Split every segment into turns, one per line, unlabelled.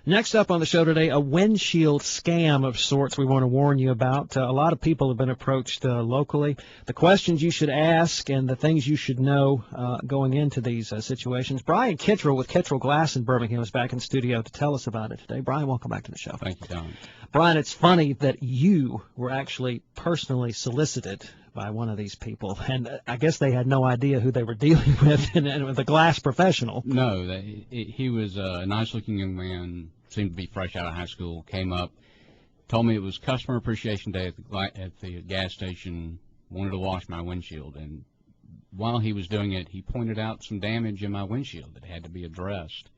Next up on the show today, a windshield scam of sorts we want to warn you about. A lot of people have been approached locally. The questions you should ask and the things you should know going into these situations. Brian Kittrell with Kittrell Glass in Birmingham is back in studio to tell us about it today. Brian, welcome back to the show.
Thank you, Don.
Brian, it's funny that you were actually personally solicited by one of these people, and I guess they had no idea who they were dealing with, and it was a glass professional.
No, he was a nice-looking young man, seemed to be fresh out of high school, came up, told me it was Customer Appreciation Day at the gas station, wanted to wash my windshield, and while he was doing it, he pointed out some damage in my windshield that had to be addressed,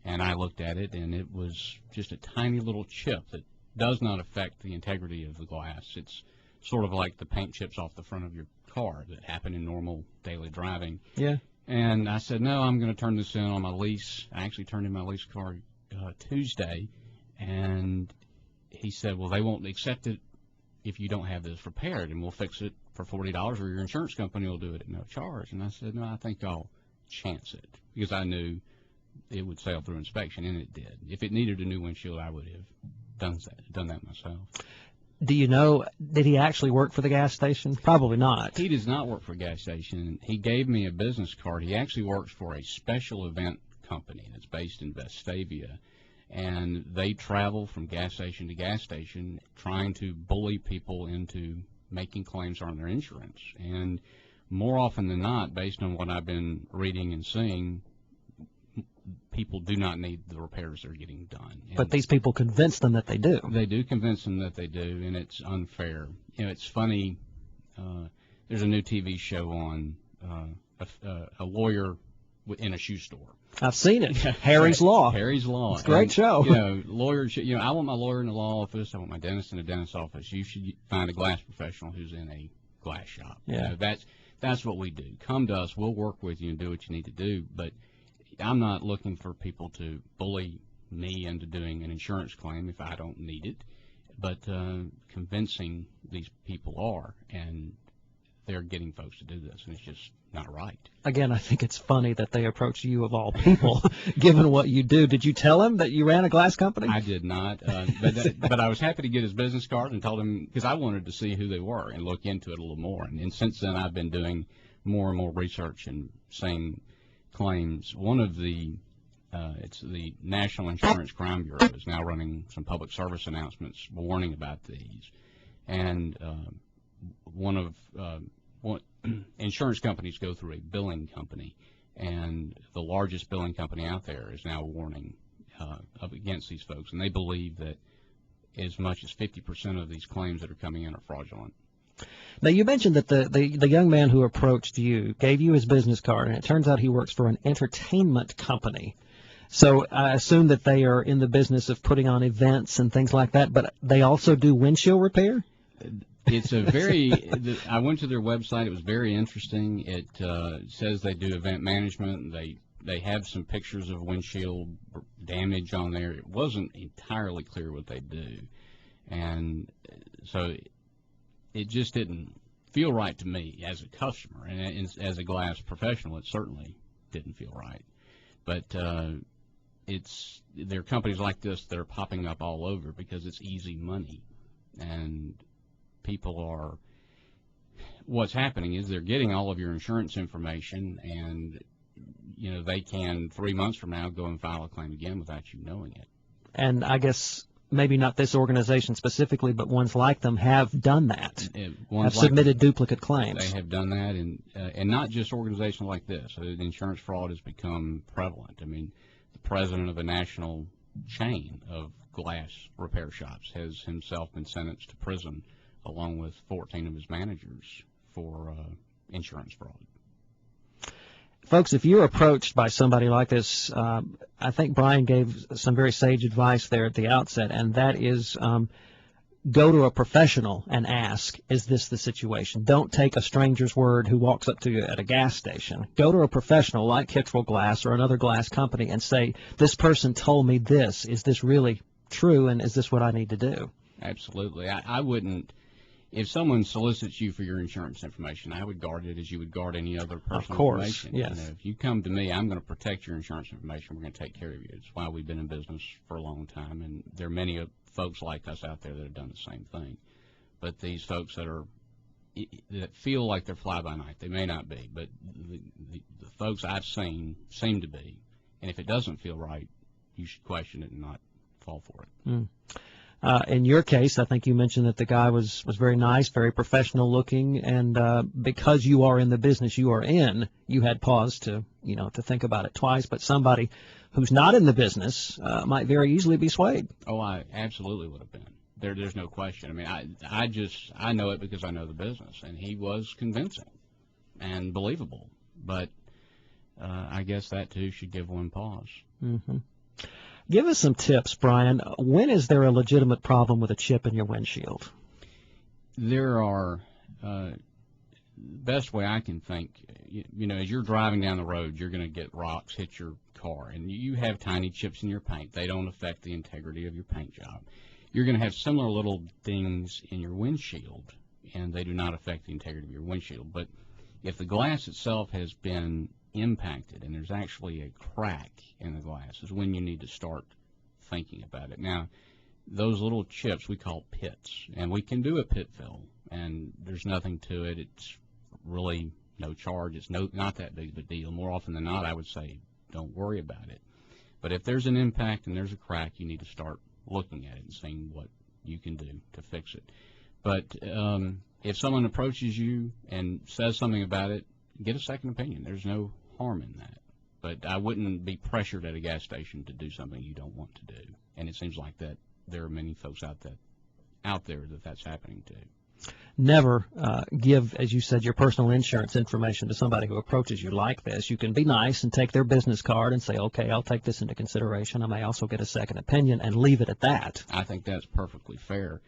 and I looked at it, and it was just a tiny little chip that does not affect the integrity of the glass. It's sort of like the paint chips off the front of your car that happen in normal daily driving.
Yeah.
And I said, no, I'm going to turn this in on my lease. I actually turned in my lease car Tuesday, and he said, well, they won't accept it if you don't have this repaired, and we'll fix it for $40, or your insurance company will do it at no charge. And I said, no, I think I'll chance it, because I knew it would sail through inspection, and it did. If it needed a new windshield, I would have done that myself.
Do you know, did he actually work for the gas station? Probably not.
He does not work for a gas station. He gave me a business card. He actually works for a special event company that's based in Vestavia, and they travel from gas station to gas station trying to bully people into making claims on their insurance. And more often than not, based on what I've been reading and seeing, people do not need the repairs they're getting done.
But these people convince them that they do.
They do convince them that they do, and it's unfair. You know, it's funny. There's a new TV show on a lawyer in a shoe store.
I've seen it. Harry's Law.
Harry's Law.
It's a great show.
You know, lawyers. You know, I want my lawyer in the law office. I want my dentist in the dentist office. You should find a glass professional who's in a glass shop.
Yeah.
You know, that's what we do. Come to us. We'll work with you and do what you need to do. But I'm not looking for people to bully me into doing an insurance claim if I don't need it, but convincing these people are, and they're getting folks to do this, and it's just not right.
Again, I think it's funny that they approach you of all people, given what you do. Did you tell him that you ran a glass company?
I did not, but I was happy to get his business card and told him, because I wanted to see who they were and look into it a little more, and since then I've been doing more and more research and saying claims. One of the it's the National Insurance Crime Bureau is now running some public service announcements warning about these, and insurance companies go through a billing company, and the largest billing company out there is now warning up against these folks, and they believe that as much as 50% of these claims that are coming in are fraudulent.
Now, you mentioned that the young man who approached you gave you his business card, and it turns out he works for an entertainment company. So I assume that they are in the business of putting on events and things like that, but they also do windshield repair?
It's I went to their website. It was very interesting. It says they do event management. They have some pictures of windshield damage on there. It wasn't entirely clear what they do. And so it just didn't feel right to me as a customer, and as a glass professional, it certainly didn't feel right. But there are companies like this that are popping up all over because it's easy money, and what's happening is they're getting all of your insurance information, and you know they can 3 months from now go and file a claim again without you knowing it.
And I guess maybe not this organization specifically, but ones like them have done that, have submitted duplicate claims.
They have done that, and not just organizations like this. Insurance fraud has become prevalent. I mean, the president of a national chain of glass repair shops has himself been sentenced to prison, along with 14 of his managers, for insurance fraud.
Folks, if you're approached by somebody like this, I think Brian gave some very sage advice there at the outset, and that is go to a professional and ask, is this the situation? Don't take a stranger's word who walks up to you at a gas station. Go to a professional like Kittrell Glass or another glass company and say, this person told me this. Is this really true, and is this what I need to do?
Absolutely. I wouldn't. if someone solicits you for your insurance information, I would guard it as you would guard any other personal
Of course,
information.
yes.
You know, if you come to me, I'm going to protect your insurance information. We're going to take care of you. It's why we've been in business for a long time, and there are many folks like us out there that have done the same thing. But these folks that feel like they're fly-by-night, they may not be, but the folks I've seen seem to be. And if it doesn't feel right, you should question it and not fall for it.
Mm. In your case, I think you mentioned that the guy was very nice, very professional looking, and because you are in the business you are in, you had pause to think about it twice. But somebody who's not in the business might very easily be swayed.
Oh, I absolutely would have been. There's no question. I mean, I know it because I know the business, and he was convincing and believable. But I guess that too should give one pause.
Mm-hmm. Give us some tips, Brian. When is there a legitimate problem with a chip in your windshield?
There are, best way I can think, as you're driving down the road, you're going to get rocks hit your car, and you have tiny chips in your paint. They don't affect the integrity of your paint job. You're going to have similar little things in your windshield, and they do not affect the integrity of your windshield. But if the glass itself has been impacted and there's actually a crack in the glass, is when you need to start thinking about it. Now, those little chips we call pits, and we can do a pit fill, and there's nothing to it. It's really no charge. It's not that big of a deal. More often than not, I would say don't worry about it. But if there's an impact and there's a crack, you need to start looking at it and seeing what you can do to fix it. But if someone approaches you and says something about it, get a second opinion. There's no harm in that. But I wouldn't be pressured at a gas station to do something you don't want to do. And it seems like that there are many folks out there that that's happening to.
Never give, as you said, your personal insurance information to somebody who approaches you like this. You can be nice and take their business card and say, okay, I'll take this into consideration. I may also get a second opinion, and leave it at that.
I think that's perfectly fair.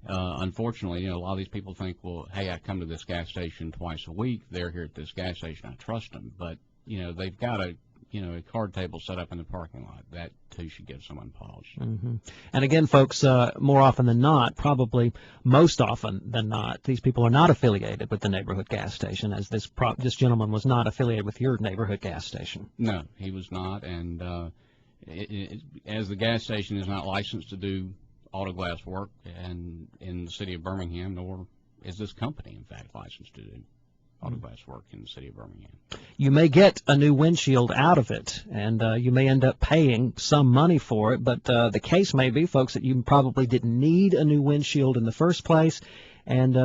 Unfortunately, a lot of these people think, well, hey, I come to this gas station twice a week. They're here at this gas station. I trust them. But, they've got a card table set up in the parking lot. That, too, should give someone pause.
Mm-hmm. And again, folks, more often than not, probably most often than not, these people are not affiliated with the neighborhood gas station, as this gentleman was not affiliated with your neighborhood gas station.
No, he was not. And as the gas station is not licensed to do auto glass work and in the city of Birmingham, nor is this company, in fact, licensed to do auto glass work in the city of Birmingham.
You may get a new windshield out of it, and you may end up paying some money for it, but the case may be, folks, that you probably didn't need a new windshield in the first place, and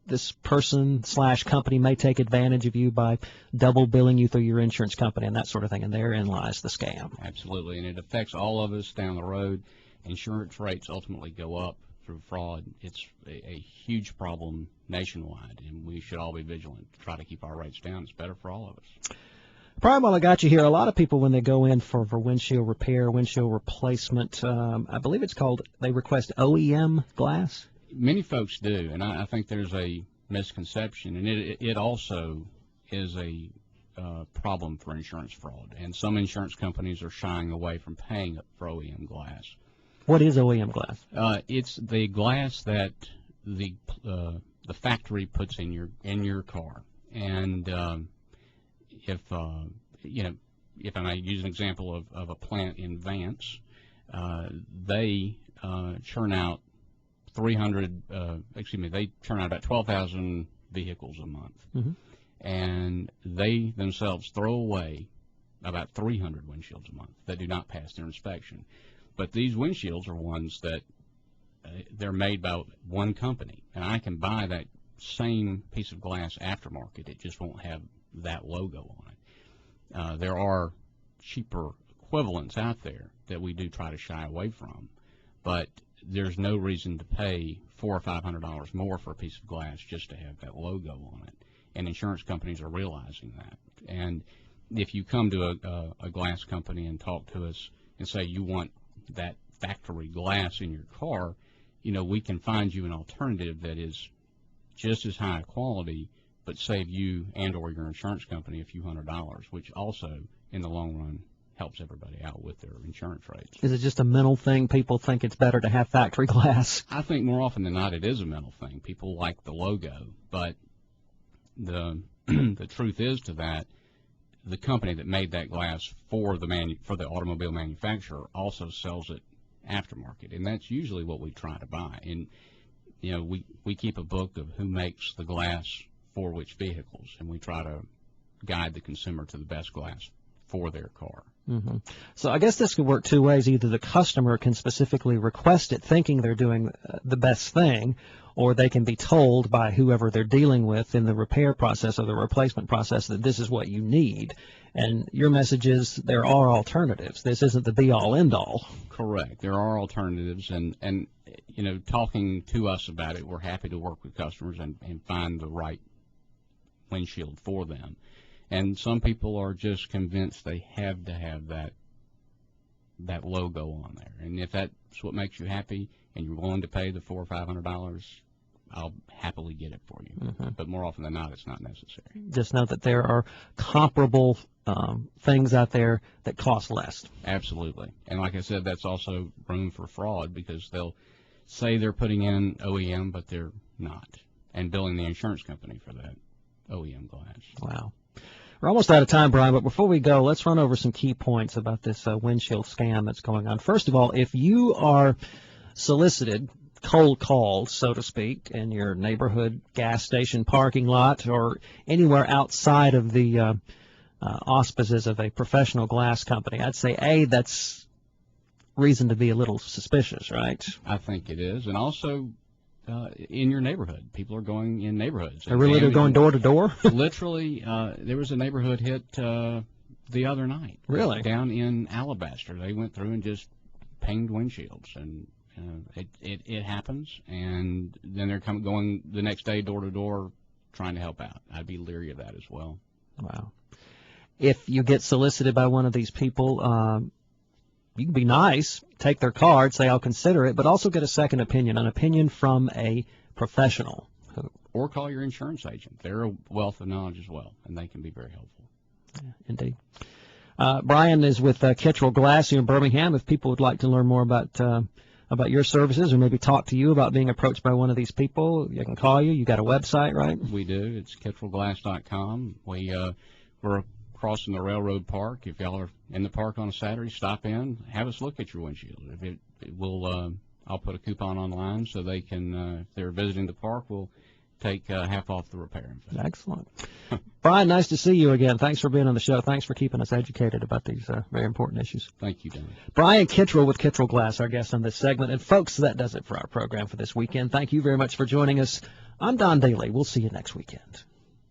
this person/company may take advantage of you by double billing you through your insurance company and that sort of thing, and therein lies the scam.
Absolutely, and it affects all of us down the road. Insurance rates ultimately go up through fraud. It's a huge problem nationwide, and we should all be vigilant to try to keep our rates down. It's better for all of us.
Brian, while I got you here, a lot of people, when they go in for windshield repair, windshield replacement, I believe it's called, they request OEM glass?
Many folks do, and I think there's a misconception, and it also is a problem for insurance fraud, and some insurance companies are shying away from paying for OEM glass.
What is OEM glass?
It's the glass that the factory puts in your car, and if I may use an example of a plant in Vance, they churn out they churn out about 12,000 vehicles a month,
mm-hmm.
and they themselves throw away about 300 windshields a month that do not pass their inspection. But these windshields are ones that they're made by one company, and I can buy that same piece of glass aftermarket. It just won't have that logo on it. There are cheaper equivalents out there that we do try to shy away from, but there's no reason to pay $400 or $500 more for a piece of glass just to have that logo on it. And insurance companies are realizing that. And if you come to a glass company and talk to us and say you want that factory glass in your car, we can find you an alternative that is just as high quality but save you and or your insurance company a few $100s, which also in the long run helps everybody out with their insurance rates.
Is it just a mental thing? People think it's better to have factory glass?
I think more often than not it is a mental thing. People like the logo, but the the truth is to that, the company that made that glass for the automobile manufacturer also sells it aftermarket, and that's usually what we try to buy. And you know, we keep a book of who makes the glass for which vehicles, and we try to guide the consumer to the best glass for their car.
Mm-hmm. So I guess this could work two ways. Either the customer can specifically request it thinking they're doing the best thing, or they can be told by whoever they're dealing with in the repair process or the replacement process that this is what you need. And your message is there are alternatives. This isn't the be-all, end-all.
Correct. There are alternatives, and you know, talking to us about it, we're happy to work with customers and find the right windshield for them. And some people are just convinced they have to have that logo on there. And if that's what makes you happy and you're willing to pay the $400 or $500, I'll happily get it for you. Mm-hmm. But more often than not, it's not necessary.
Just know that there are comparable things out there that cost less.
Absolutely. And like I said, that's also room for fraud because they'll say they're putting in OEM, but they're not, and billing the insurance company for that OEM glass.
Wow. We're almost out of time, Brian, but before we go, let's run over some key points about this windshield scam that's going on. First of all, if you are solicited, cold called, so to speak, in your neighborhood gas station parking lot or anywhere outside of the auspices of a professional glass company, I'd say, A, that's reason to be a little suspicious, right?
I think it is. And also, in your neighborhood, people are going in neighborhoods.
They're going door to door?
Literally, there was a neighborhood hit the other night.
Really?
Down in Alabaster. They went through and just pinged windshields, and it happens. And then they're going the next day door to door trying to help out. I'd be leery of that as well.
Wow. If you get solicited by one of these people, you can be nice, take their card, say I'll consider it, but also get a second opinion, an opinion from a professional.
Or call your insurance agent. They're a wealth of knowledge as well, and they can be very helpful.
Yeah, indeed. Brian is with Kittrell Glass here in Birmingham. If people would like to learn more about your services or maybe talk to you about being approached by one of these people, you can call you. You got a website, right?
We do. It's kittrellglass.com. We're crossing the railroad park. If y'all are in the park on a Saturday, stop in, have us look at your windshield. I'll put a coupon online so they can, if they're visiting the park, we'll take half off the repair.
Excellent. Brian, nice to see you again. Thanks for being on the show. Thanks for keeping us educated about these very important issues.
Thank you, Dan.
Brian Kittrell with Kittrell Glass, our guest on this segment. And folks, that does it for our program for this weekend. Thank you very much for joining us. I'm Don Dailey. We'll see you next weekend.